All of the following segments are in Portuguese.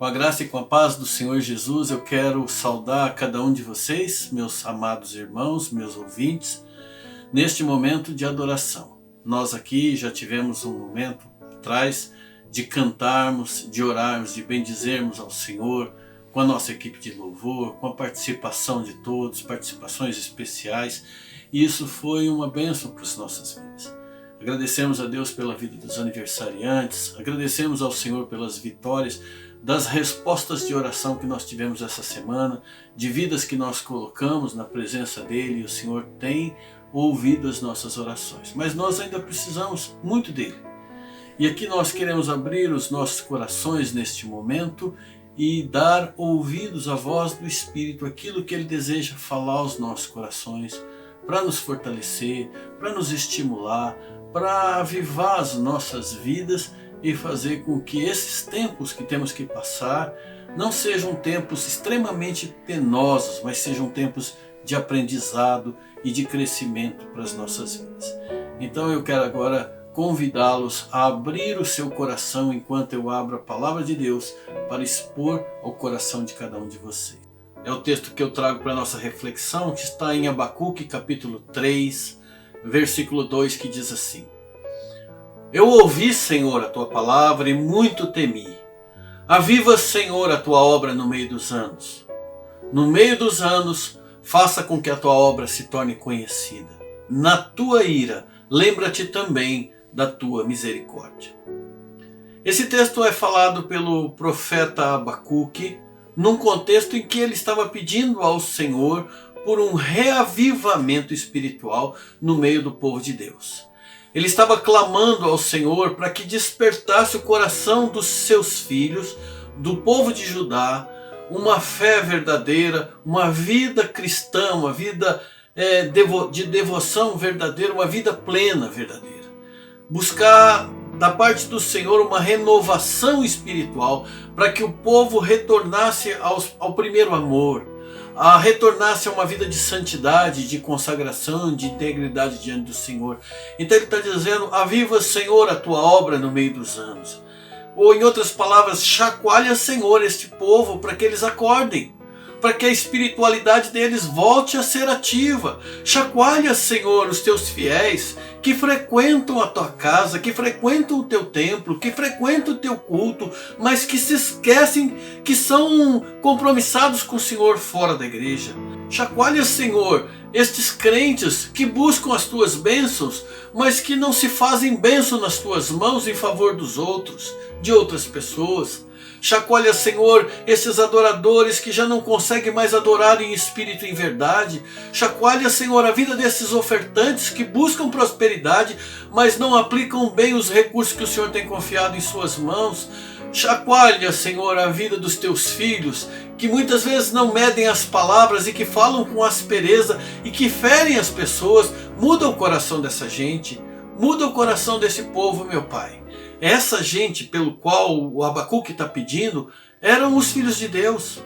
Com a graça e com a paz do Senhor Jesus, eu quero saudar cada um de vocês, meus amados irmãos, meus ouvintes, neste momento de adoração. Nós aqui já tivemos um momento atrás de cantarmos, de orarmos, de bendizermos ao Senhor, com a nossa equipe de louvor, com a participação de todos, participações especiais, e isso foi uma bênção para as nossas vidas. Agradecemos a Deus pela vida dos aniversariantes, agradecemos ao Senhor pelas vitórias, das respostas de oração que nós tivemos essa semana, de vidas que nós colocamos na presença dEle, e o Senhor tem ouvido as nossas orações. Mas nós ainda precisamos muito dEle. E aqui nós queremos abrir os nossos corações neste momento e dar ouvidos à voz do Espírito, aquilo que Ele deseja falar aos nossos corações, para nos fortalecer, para nos estimular, para avivar as nossas vidas e fazer com que esses tempos que temos que passar não sejam tempos extremamente penosos, mas sejam tempos de aprendizado e de crescimento para as nossas vidas. Então eu quero agora convidá-los a abrir o seu coração enquanto eu abro a palavra de Deus para expor ao coração de cada um de vocês. É o texto que eu trago para a nossa reflexão, que está em Abacuque capítulo 3, versículo 2, que diz assim: Eu ouvi, Senhor, a tua palavra e muito temi. Aviva, Senhor, a tua obra no meio dos anos. No meio dos anos, faça com que a tua obra se torne conhecida. Na tua ira, lembra-te também da tua misericórdia. Esse texto é falado pelo profeta Abacuque num contexto em que ele estava pedindo ao Senhor por um reavivamento espiritual no meio do povo de Deus. Ele estava clamando ao Senhor para que despertasse o coração dos seus filhos, do povo de Judá, uma fé verdadeira, uma vida cristã, uma vida de devoção verdadeira, uma vida plena verdadeira. Buscar da parte do Senhor uma renovação espiritual para que o povo retornasse ao primeiro amor, retornasse a uma vida de santidade, de consagração, de integridade diante do Senhor. Então ele está dizendo: aviva, Senhor, a tua obra no meio dos anos. Ou em outras palavras, chacoalha, Senhor, este povo para que eles acordem, para que a espiritualidade deles volte a ser ativa. Chacoalha, Senhor, os teus fiéis que frequentam a tua casa, que frequentam o teu templo, que frequentam o teu culto, mas que se esquecem que são compromissados com o Senhor fora da igreja. Chacoalha, Senhor, estes crentes que buscam as tuas bênçãos, mas que não se fazem bênção nas tuas mãos em favor dos outros, de outras pessoas. Chacoalha, Senhor, esses adoradores que já não conseguem mais adorar em espírito e em verdade. Chacoalha, Senhor, a vida desses ofertantes que buscam prosperidade, mas não aplicam bem os recursos que o Senhor tem confiado em suas mãos. Chacoalha, Senhor, a vida dos teus filhos, que muitas vezes não medem as palavras e que falam com aspereza e que ferem as pessoas. Muda o coração dessa gente, muda o coração desse povo, meu Pai. Essa gente pelo qual o Abacuque está pedindo eram os filhos de Deus.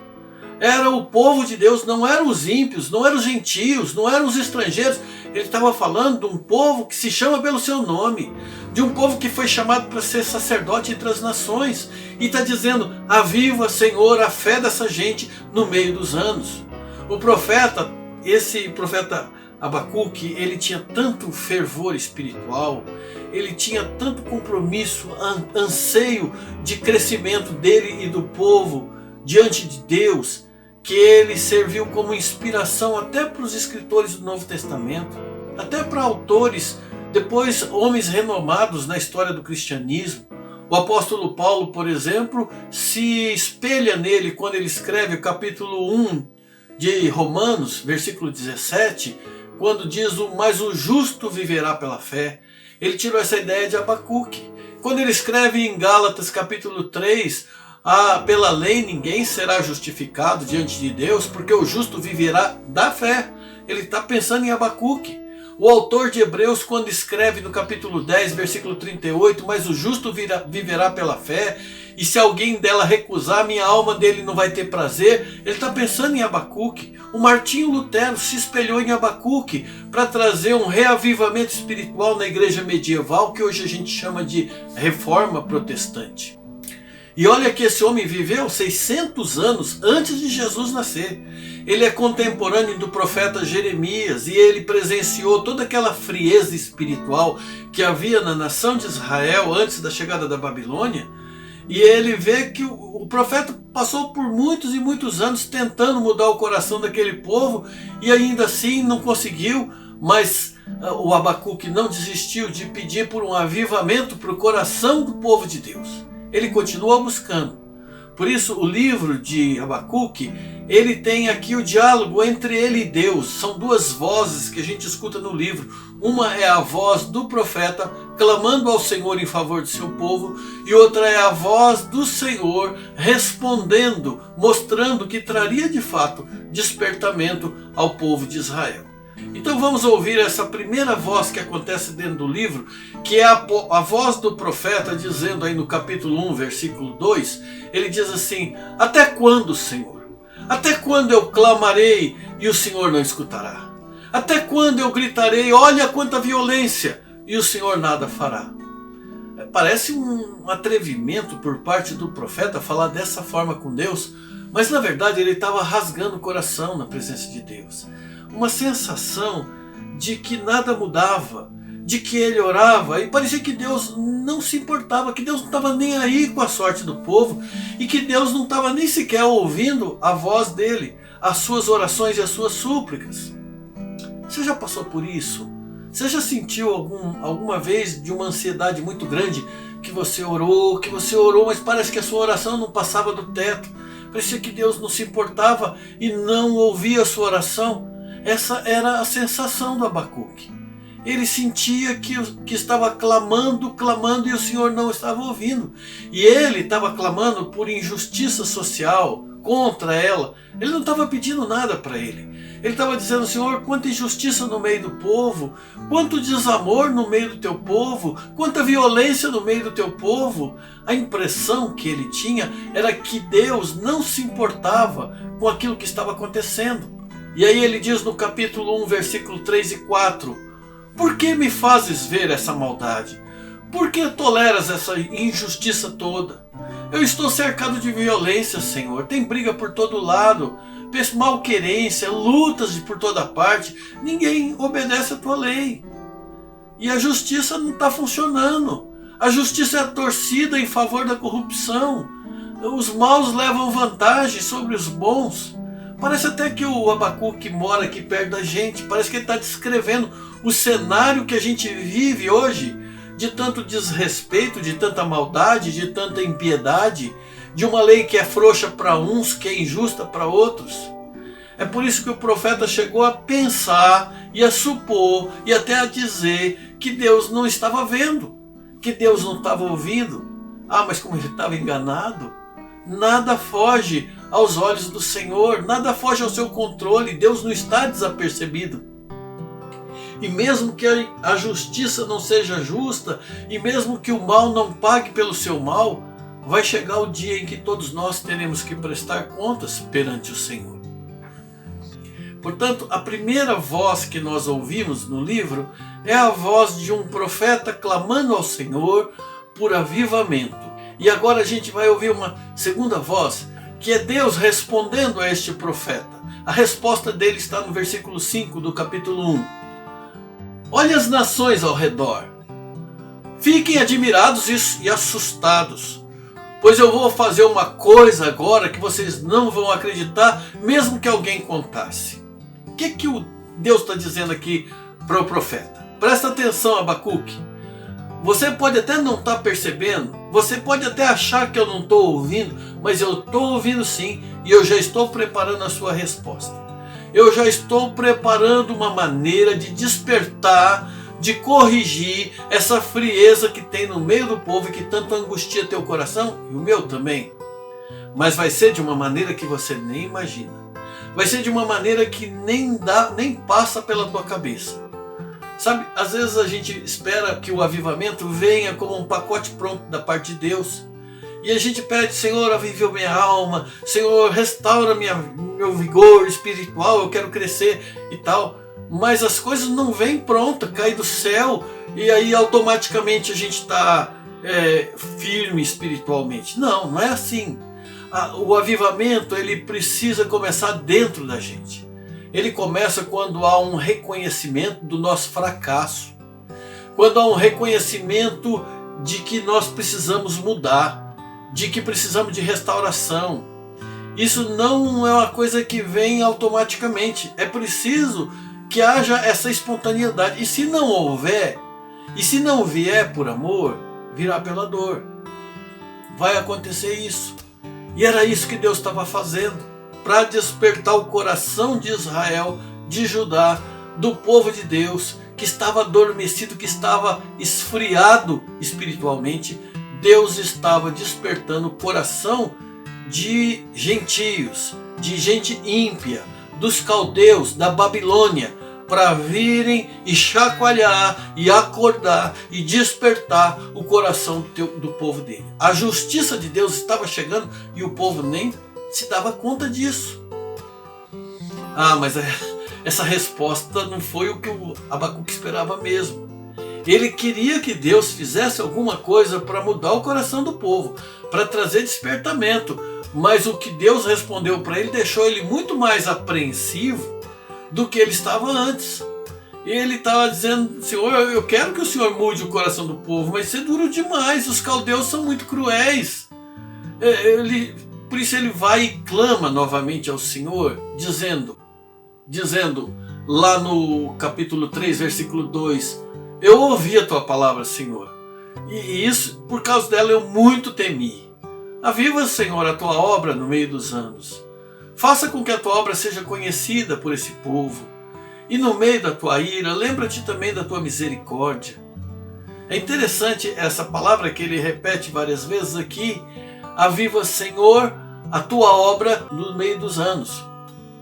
Era o povo de Deus, não eram os ímpios, não eram os gentios, não eram os estrangeiros. Ele estava falando de um povo que se chama pelo seu nome, de um povo que foi chamado para ser sacerdote entre as nações. E está dizendo: aviva, Senhor, a fé dessa gente no meio dos anos. Esse profeta Abacuque, ele tinha tanto fervor espiritual, ele tinha tanto compromisso, anseio de crescimento dele e do povo diante de Deus, que ele serviu como inspiração até para os escritores do Novo Testamento, até para autores, depois homens renomados na história do cristianismo. O apóstolo Paulo, por exemplo, se espelha nele quando ele escreve o capítulo 1 de Romanos, versículo 17, quando diz: mas o justo viverá pela fé. Ele tirou essa ideia de Abacuque. Quando ele escreve em Gálatas capítulo 3, pela lei ninguém será justificado diante de Deus, porque o justo viverá da fé. Ele está pensando em Abacuque. O autor de Hebreus, quando escreve no capítulo 10, versículo 38, mas o justo viverá pela fé, e se alguém dela recusar, minha alma dele não vai ter prazer. Ele está pensando em Abacuque. O Martinho Lutero se espelhou em Abacuque para trazer um reavivamento espiritual na igreja medieval, que hoje a gente chama de reforma protestante. E olha que esse homem viveu 600 anos antes de Jesus nascer. Ele é contemporâneo do profeta Jeremias e ele presenciou toda aquela frieza espiritual que havia na nação de Israel antes da chegada da Babilônia. E ele vê que o profeta passou por muitos e muitos anos tentando mudar o coração daquele povo e ainda assim não conseguiu, mas o Abacuque não desistiu de pedir por um avivamento para o coração do povo de Deus. Ele continua buscando. Por isso o livro de Abacuque, ele tem aqui o diálogo entre ele e Deus. São duas vozes que a gente escuta no livro. Uma é a voz do profeta clamando ao Senhor em favor de seu povo, e outra é a voz do Senhor respondendo, mostrando que traria de fato despertamento ao povo de Israel. Então vamos ouvir essa primeira voz que acontece dentro do livro, que é a voz do profeta dizendo aí no capítulo 1, versículo 2, ele diz assim: até quando, Senhor? Até quando eu clamarei e o Senhor não escutará? Até quando eu gritarei, olha quanta violência, e o Senhor nada fará? Parece um atrevimento por parte do profeta falar dessa forma com Deus, mas na verdade ele estava rasgando o coração na presença de Deus. Uma sensação de que nada mudava, de que ele orava e parecia que Deus não se importava, que Deus não estava nem aí com a sorte do povo e que Deus não estava nem sequer ouvindo a voz dele, as suas orações e as suas súplicas. Você já passou por isso? Você já sentiu alguma vez de uma ansiedade muito grande que você orou, mas parece que a sua oração não passava do teto? Parecia que Deus não se importava e não ouvia a sua oração? Essa era a sensação do Abacuque. Ele sentia que estava clamando e o Senhor não estava ouvindo. E ele estava clamando por injustiça social, contra ela. Ele não estava pedindo nada para ele. Ele estava dizendo: Senhor, quanta injustiça no meio do povo, quanto desamor no meio do teu povo, quanta violência no meio do teu povo. A impressão que ele tinha era que Deus não se importava com aquilo que estava acontecendo. E aí ele diz no capítulo 1, versículo 3 e 4, por que me fazes ver essa maldade? Por que toleras essa injustiça toda? Eu estou cercado de violência, Senhor, tem briga por todo lado, malquerência, lutas por toda parte, ninguém obedece a tua lei. E a justiça não está funcionando, a justiça é torcida em favor da corrupção, os maus levam vantagem sobre os bons. Parece até que o Abacuque mora aqui perto da gente, parece que ele está descrevendo o cenário que a gente vive hoje, de tanto desrespeito, de tanta maldade, de tanta impiedade, de uma lei que é frouxa para uns, que é injusta para outros. É por isso que o profeta chegou a pensar e a supor e até a dizer que Deus não estava vendo, que Deus não estava ouvindo. Mas como ele estava enganado, nada foge aos olhos do Senhor, nada foge ao seu controle, Deus não está desapercebido. E mesmo que a justiça não seja justa, e mesmo que o mal não pague pelo seu mal, vai chegar o dia em que todos nós teremos que prestar contas perante o Senhor. Portanto, a primeira voz que nós ouvimos no livro é a voz de um profeta clamando ao Senhor por avivamento. E agora a gente vai ouvir uma segunda voz, que é Deus respondendo a este profeta. A resposta dele está no versículo 5 do capítulo 1. Olha as nações ao redor, fiquem admirados e assustados, pois eu vou fazer uma coisa agora que vocês não vão acreditar, mesmo que alguém contasse. O que o Deus está dizendo aqui para o profeta? Presta atenção, Abacuque. Você pode até não estar percebendo, você pode até achar que eu não estou ouvindo, mas eu estou ouvindo sim, e eu já estou preparando a sua resposta. Eu já estou preparando uma maneira de despertar, de corrigir essa frieza que tem no meio do povo e que tanto angustia teu coração, e o meu também. Mas vai ser de uma maneira que você nem imagina. Vai ser de uma maneira que nem passa pela tua cabeça. Sabe, às vezes a gente espera que o avivamento venha como um pacote pronto da parte de Deus. E a gente pede: Senhor, aviva minha alma, Senhor, restaura meu vigor espiritual, eu quero crescer e tal. Mas as coisas não vêm prontas, cai do céu, e aí automaticamente a gente está firme espiritualmente. Não, não é assim. O avivamento, ele precisa começar dentro da gente. Ele começa quando há um reconhecimento do nosso fracasso, quando há um reconhecimento de que nós precisamos mudar, de que precisamos de restauração. Isso não é uma coisa que vem automaticamente. É preciso que haja essa espontaneidade. E se não houver, e se não vier por amor, virá pela dor. Vai acontecer isso. E era isso que Deus estava fazendo, para despertar o coração de Israel, de Judá, do povo de Deus, que estava adormecido, que estava esfriado espiritualmente. Deus estava despertando o coração de gentios, de gente ímpia, dos caldeus, da Babilônia, para virem e chacoalhar e acordar e despertar o coração do povo dele. A justiça de Deus estava chegando e o povo nem se dava conta disso. Mas essa resposta não foi o que o Abacuque esperava mesmo. Ele queria que Deus fizesse alguma coisa para mudar o coração do povo, para trazer despertamento. Mas o que Deus respondeu para ele deixou ele muito mais apreensivo do que ele estava antes. E ele estava dizendo: Senhor, eu quero que o Senhor mude o coração do povo, mas isso é duro demais, os caldeus são muito cruéis. Por isso ele vai e clama novamente ao Senhor, dizendo lá no capítulo 3, versículo 2, eu ouvi a tua palavra, Senhor, e isso, por causa dela eu muito temi. Aviva, Senhor, a tua obra no meio dos anos. Faça com que a tua obra seja conhecida por esse povo. E no meio da tua ira, lembra-te também da tua misericórdia. É interessante essa palavra que ele repete várias vezes aqui. Aviva, Senhor, a tua obra no meio dos anos.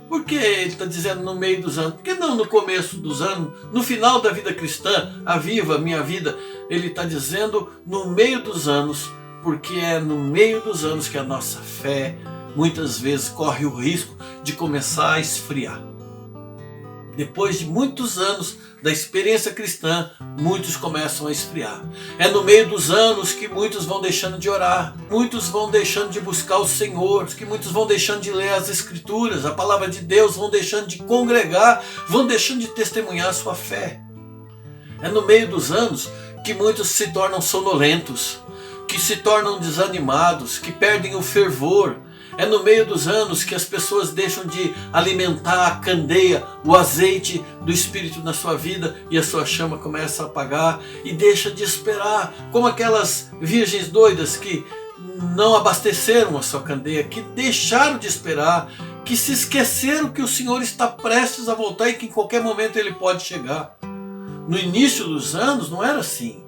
Por que ele está dizendo no meio dos anos? Por que não no começo dos anos? No final da vida cristã, aviva a minha vida. Ele está dizendo no meio dos anos, porque é no meio dos anos que a nossa fé muitas vezes corre o risco de começar a esfriar. Depois de muitos anos da experiência cristã, muitos começam a esfriar. É no meio dos anos que muitos vão deixando de orar, muitos vão deixando de buscar o Senhor, que muitos vão deixando de ler as Escrituras, a palavra de Deus, vão deixando de congregar, vão deixando de testemunhar a sua fé. É no meio dos anos que muitos se tornam sonolentos, que se tornam desanimados, que perdem o fervor. É no meio dos anos que as pessoas deixam de alimentar a candeia, o azeite do Espírito na sua vida, e a sua chama começa a apagar e deixa de esperar, como aquelas virgens doidas que não abasteceram a sua candeia, que deixaram de esperar, que se esqueceram que o Senhor está prestes a voltar e que em qualquer momento Ele pode chegar. No início dos anos não era assim.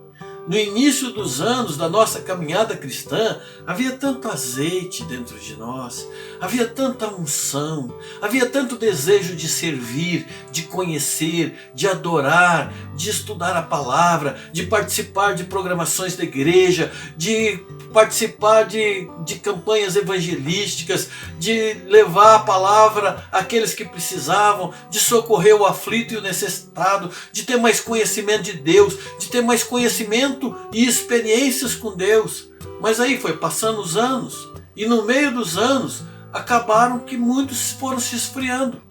No início dos anos da nossa caminhada cristã, havia tanto azeite dentro de nós, havia tanta unção, havia tanto desejo de servir, de conhecer, de adorar, de estudar a palavra, de participar de programações da igreja, de participar de campanhas evangelísticas, de levar a palavra àqueles que precisavam, de socorrer o aflito e o necessitado, de ter mais conhecimento de Deus, de ter mais conhecimento e experiências com Deus. Mas aí foi passando os anos, e no meio dos anos acabaram que muitos foram se esfriando.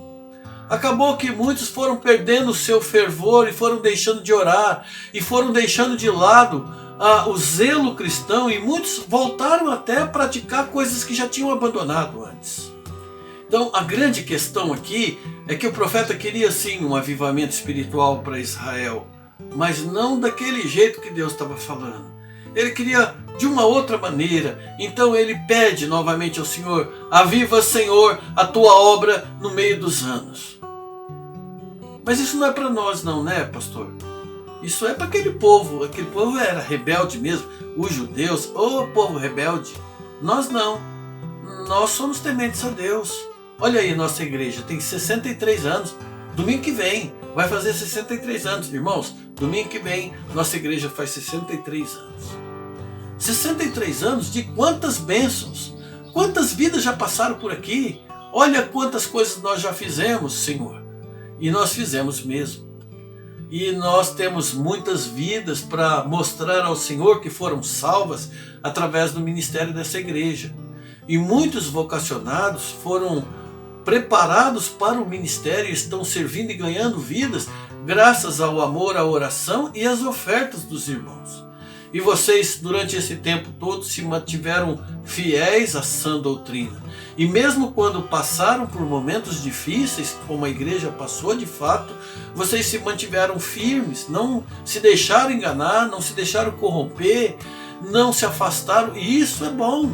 Acabou que muitos foram perdendo o seu fervor e foram deixando de orar, e foram deixando de lado o zelo cristão, e muitos voltaram até a praticar coisas que já tinham abandonado antes. Então a grande questão aqui é que o profeta queria sim um avivamento espiritual para Israel, mas não daquele jeito que Deus estava falando. Ele queria de uma outra maneira. Então ele pede novamente ao Senhor: aviva, Senhor, a tua obra no meio dos anos. Mas isso não é para nós não, né, pastor? Isso é para aquele povo era rebelde mesmo, os judeus, o povo rebelde. Nós não, nós somos tementes a Deus. Olha aí, nossa igreja tem 63 anos, domingo que vem vai fazer 63 anos, irmãos, domingo que vem nossa igreja faz 63 anos. 63 anos de quantas bênçãos, quantas vidas já passaram por aqui, olha quantas coisas nós já fizemos, Senhor, e nós fizemos mesmo. e nós temos muitas vidas para mostrar ao Senhor que foram salvas através do ministério dessa igreja. E muitos vocacionados foram preparados para o ministério e estão servindo e ganhando vidas graças ao amor, à oração e às ofertas dos irmãos. E vocês, durante esse tempo todo, se mantiveram fiéis à sã doutrina. E mesmo quando passaram por momentos difíceis, como a igreja passou de fato, vocês se mantiveram firmes, não se deixaram enganar, não se deixaram corromper, não se afastaram, e isso é bom.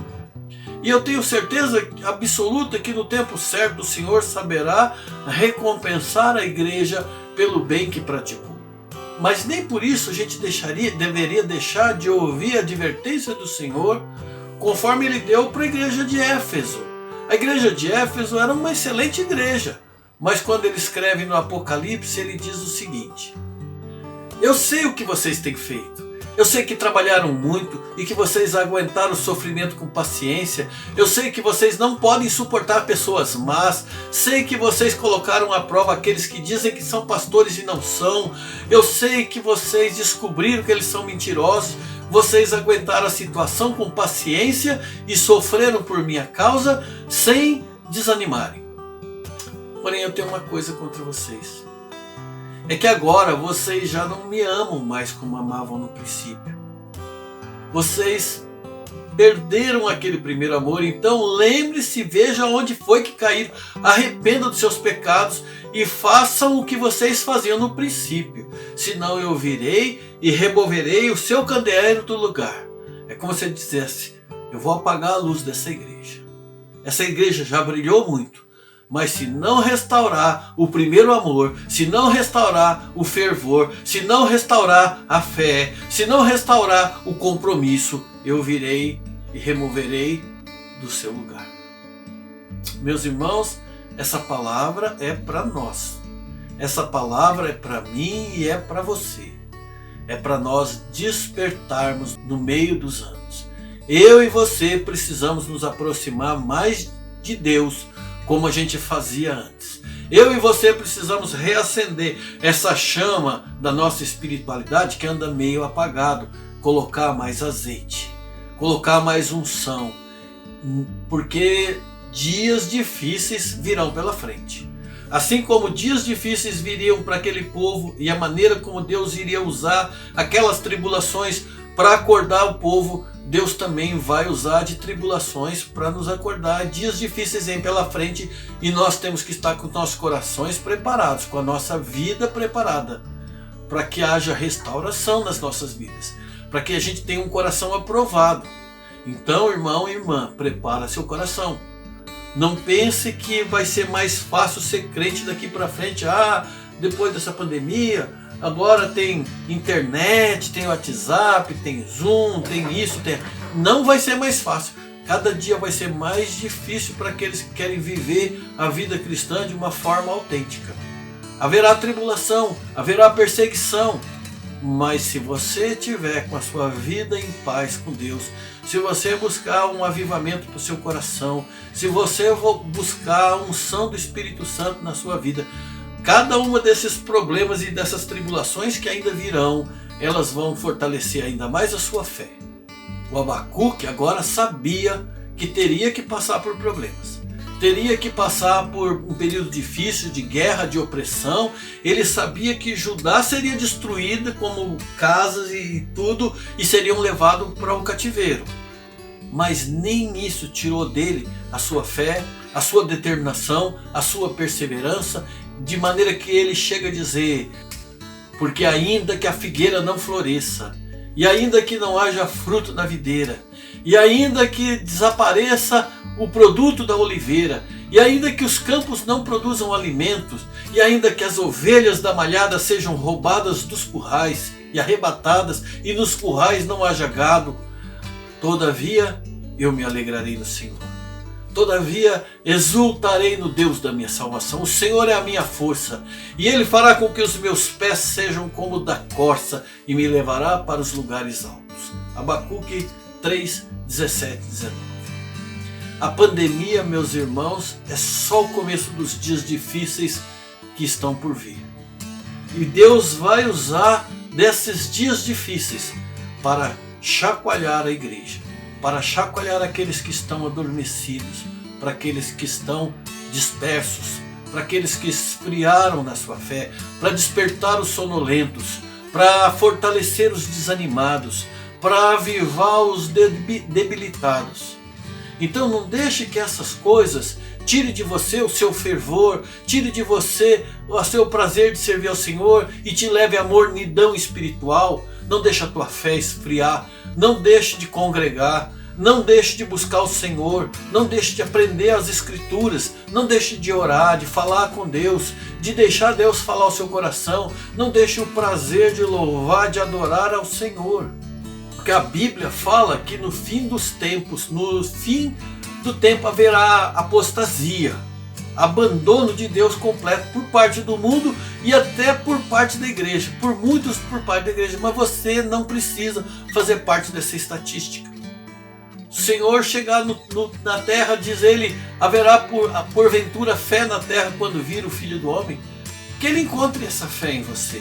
E eu tenho certeza absoluta que no tempo certo o Senhor saberá recompensar a igreja pelo bem que praticou. Mas nem por isso a gente deveria deixar de ouvir a advertência do Senhor, conforme Ele deu para a igreja de Éfeso. A igreja de Éfeso era uma excelente igreja, mas quando ele escreve no Apocalipse, ele diz o seguinte: eu sei o que vocês têm feito. Eu sei que trabalharam muito e que vocês aguentaram o sofrimento com paciência. Eu sei que vocês não podem suportar pessoas más. Sei que vocês colocaram à prova aqueles que dizem que são pastores e não são. Eu sei que vocês descobriram que eles são mentirosos. Vocês aguentaram a situação com paciência e sofreram por minha causa sem desanimarem. Porém, eu tenho uma coisa contra vocês. É que agora vocês já não me amam mais como amavam no princípio. Vocês perderam aquele primeiro amor, então lembre-se, veja onde foi que caíram, arrependa dos seus pecados e façam o que vocês faziam no princípio. Senão eu virei e removerei o seu candeeiro do lugar. É como se ele dissesse: eu vou apagar a luz dessa igreja. Essa igreja já brilhou muito. Mas se não restaurar o primeiro amor, se não restaurar o fervor, se não restaurar a fé, se não restaurar o compromisso, eu virei e removerei do seu lugar. Meus irmãos, essa palavra é para nós. Essa palavra é para mim e é para você. É para nós despertarmos no meio dos anos. Eu e você precisamos nos aproximar mais de Deus, como a gente fazia antes. Eu e você precisamos reacender essa chama da nossa espiritualidade que anda meio apagado, colocar mais azeite, colocar mais unção, porque dias difíceis virão pela frente. Assim como dias difíceis viriam para aquele povo e a maneira como Deus iria usar aquelas tribulações para acordar o povo, Deus também vai usar de tribulações para nos acordar. Dias difíceis vêm pela frente e nós temos que estar com nossos corações preparados, com a nossa vida preparada, para que haja restauração nas nossas vidas, para que a gente tenha um coração aprovado. Então, irmão e irmã, prepara seu coração. Não pense que vai ser mais fácil ser crente daqui para frente. Depois dessa pandemia, agora tem internet, tem WhatsApp, tem Zoom, tem isso, tem... Não vai ser mais fácil. Cada dia vai ser mais difícil para aqueles que querem viver a vida cristã de uma forma autêntica. Haverá tribulação, haverá perseguição. Mas se você tiver com a sua vida em paz com Deus, se você buscar um avivamento para o seu coração, se você buscar a unção do Espírito Santo na sua vida, cada uma desses problemas e dessas tribulações que ainda virão, elas vão fortalecer ainda mais a sua fé. O Abacuque agora sabia que teria que passar por problemas. Teria que passar por um período difícil de guerra, de opressão. Ele sabia que Judá seria destruída como casas e tudo, e seriam levados para o cativeiro. Mas nem isso tirou dele a sua fé, a sua determinação, a sua perseverança, de maneira que ele chega a dizer: porque ainda que a figueira não floresça, e ainda que não haja fruto na videira, e ainda que desapareça o produto da oliveira, e ainda que os campos não produzam alimentos, e ainda que as ovelhas da malhada sejam roubadas dos currais e arrebatadas, e nos currais não haja gado, todavia eu me alegrarei no Senhor. Todavia exultarei no Deus da minha salvação. O Senhor é a minha força, e Ele fará com que os meus pés sejam como o da corça, e me levará para os lugares altos. Abacuque 3, 17 e 19. A pandemia, meus irmãos, é só o começo dos dias difíceis que estão por vir. E Deus vai usar desses dias difíceis para chacoalhar a igreja, para chacoalhar aqueles que estão adormecidos, para aqueles que estão dispersos, para aqueles que esfriaram na sua fé, para despertar os sonolentos, para fortalecer os desanimados, para avivar os debilitados. Então não deixe que essas coisas tire de você o seu fervor, tire de você o seu prazer de servir ao Senhor e te leve à mornidão espiritual. Não deixe a tua fé esfriar, não deixe de congregar, não deixe de buscar o Senhor, não deixe de aprender as Escrituras, não deixe de orar, de falar com Deus, de deixar Deus falar ao seu coração, não deixe o prazer de louvar, de adorar ao Senhor. Porque a Bíblia fala que no fim dos tempos, no fim do tempo haverá apostasia, abandono de Deus completo por parte do mundo e até por parte da igreja, por muitos por parte da igreja, mas você não precisa fazer parte dessa estatística. O Senhor chegar na terra, diz ele, haverá porventura fé na terra quando vir o Filho do Homem? Que ele encontre essa fé em você.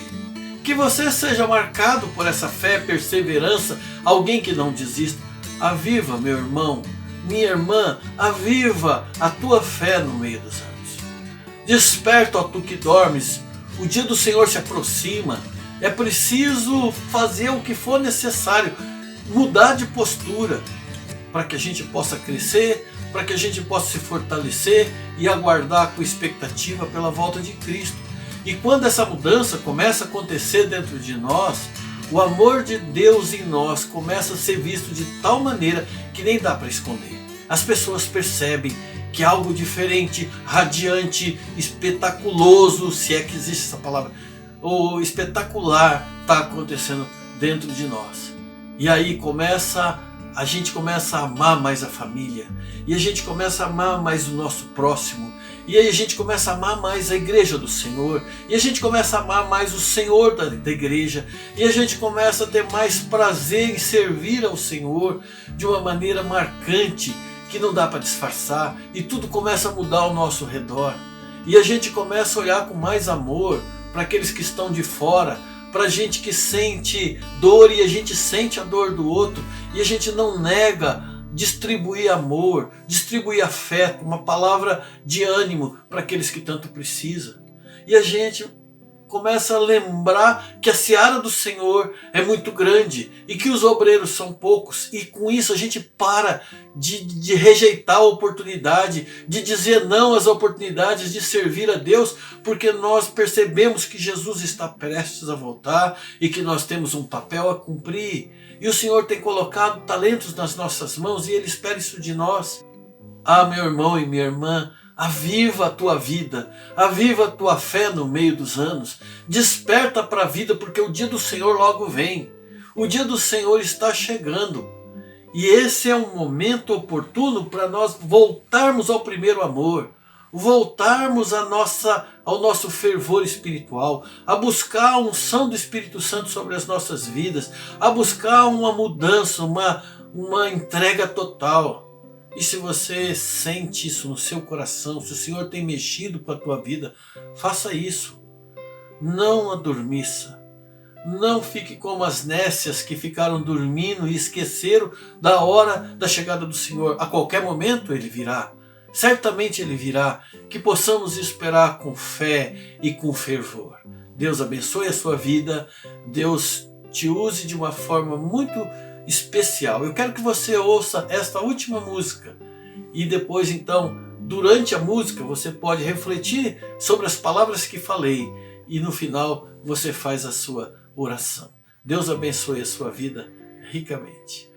Que você seja marcado por essa fé, perseverança, alguém que não desista. Aviva, meu irmão, minha irmã, aviva a tua fé no meio dos anos. Desperta, ó tu que dormes, o dia do Senhor se aproxima. É preciso fazer o que for necessário, mudar de postura, para que a gente possa crescer, para que a gente possa se fortalecer e aguardar com expectativa pela volta de Cristo. E quando essa mudança começa a acontecer dentro de nós, o amor de Deus em nós começa a ser visto de tal maneira que nem dá para esconder. As pessoas percebem que algo diferente, radiante, espetaculoso, se é que existe essa palavra, ou espetacular, está acontecendo dentro de nós. E aí a gente começa a amar mais a família, e a gente começa a amar mais o nosso próximo, e aí a gente começa a amar mais a igreja do Senhor, e a gente começa a amar mais o Senhor da igreja, e a gente começa a ter mais prazer em servir ao Senhor de uma maneira marcante, que não dá para disfarçar, e tudo começa a mudar ao nosso redor, e a gente começa a olhar com mais amor para aqueles que estão de fora, para a gente que sente dor e a gente sente a dor do outro, e a gente não nega distribuir amor, distribuir afeto, uma palavra de ânimo para aqueles que tanto precisam. E a gente começa a lembrar que a seara do Senhor é muito grande e que os obreiros são poucos, e com isso a gente para de rejeitar a oportunidade, de dizer não às oportunidades de servir a Deus, porque nós percebemos que Jesus está prestes a voltar e que nós temos um papel a cumprir, e o Senhor tem colocado talentos nas nossas mãos e Ele espera isso de nós. Ah, meu irmão e minha irmã, aviva a tua vida, aviva a tua fé no meio dos anos, desperta para a vida, porque o dia do Senhor logo vem, o dia do Senhor está chegando, e esse é um momento oportuno para nós voltarmos ao primeiro amor, voltarmos ao nosso fervor espiritual, a buscar a unção do Espírito Santo sobre as nossas vidas, a buscar uma mudança, uma entrega total. E se você sente isso no seu coração, se o Senhor tem mexido com a tua vida, faça isso. Não adormeça. Não fique como as nécias que ficaram dormindo e esqueceram da hora da chegada do Senhor. A qualquer momento Ele virá. Certamente Ele virá. Que possamos esperar com fé e com fervor. Deus abençoe a sua vida. Deus te use de uma forma muito especial. Eu quero que você ouça esta última música e depois, então, durante a música, você pode refletir sobre as palavras que falei e no final você faz a sua oração. Deus abençoe a sua vida ricamente.